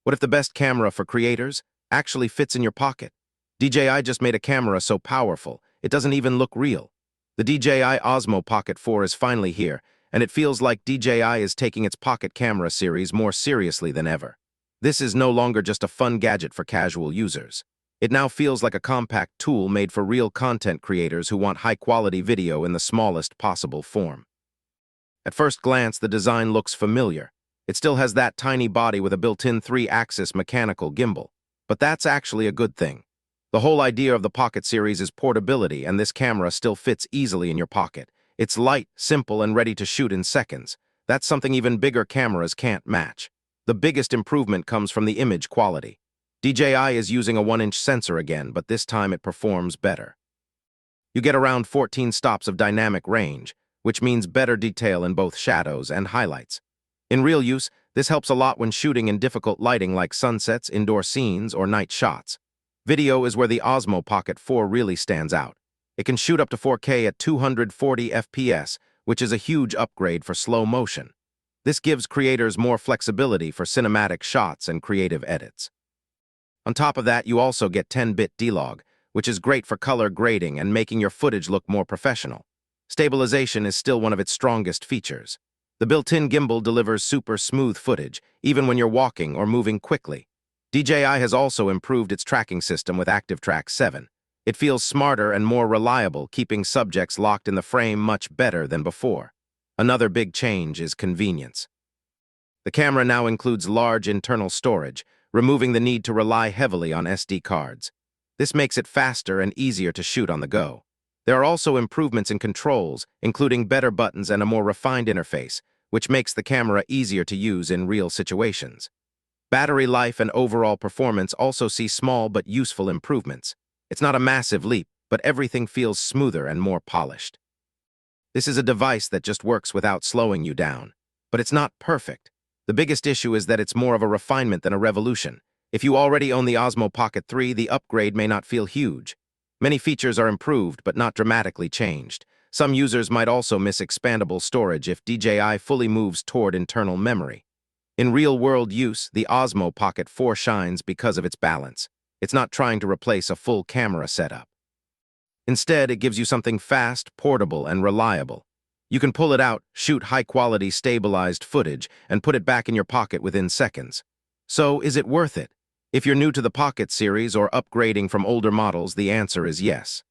What if the best camera for creators actually fits in your pocket? DJI just made a camera so powerful, it doesn't even look real. The DJI Osmo Pocket 4 is finally here, and it feels like DJI is taking its pocket camera series more seriously than ever. This is no longer just a fun gadget for casual users. It now feels like a compact tool made for real content creators who want high-quality video in the smallest possible form. At first glance, the design looks familiar. It still has that tiny body with a built-in 3-axis mechanical gimbal. But that's actually a good thing. The whole idea of the Pocket series is portability, and this camera still fits easily in your pocket. It's light, simple, and ready to shoot in seconds. That's something even bigger cameras can't match. The biggest improvement comes from the image quality. DJI is using a 1-inch sensor again, but this time it performs better. You get around 14 stops of dynamic range, which means better detail in both shadows and highlights. In real use, this helps a lot when shooting in difficult lighting like sunsets, indoor scenes, or night shots. Video is where the Osmo Pocket 4 really stands out. It can shoot up to 4K at 240 FPS, which is a huge upgrade for slow motion. This gives creators more flexibility for cinematic shots and creative edits. On top of that, you also get 10-bit D-Log, which is great for color grading and making your footage look more professional. Stabilization is still one of its strongest features. The built-in gimbal delivers super smooth footage, even when you're walking or moving quickly. DJI has also improved its tracking system with ActiveTrack 7. It feels smarter and more reliable, keeping subjects locked in the frame much better than before. Another big change is convenience. The camera now includes large internal storage, removing the need to rely heavily on SD cards. This makes it faster and easier to shoot on the go. There are also improvements in controls, including better buttons and a more refined interface, which makes the camera easier to use in real situations. Battery life and overall performance also see small but useful improvements. It's not a massive leap, but everything feels smoother and more polished. This is a device that just works without slowing you down. But it's not perfect. The biggest issue is that it's more of a refinement than a revolution. If you already own the Osmo Pocket 3, the upgrade may not feel huge. Many features are improved but not dramatically changed. Some users might also miss expandable storage if DJI fully moves toward internal memory. In real-world use, the Osmo Pocket 4 shines because of its balance. It's not trying to replace a full camera setup. Instead, it gives you something fast, portable, and reliable. You can pull it out, shoot high-quality, stabilized footage, and put it back in your pocket within seconds. So, is it worth it? If you're new to the Pocket series or upgrading from older models, the answer is yes.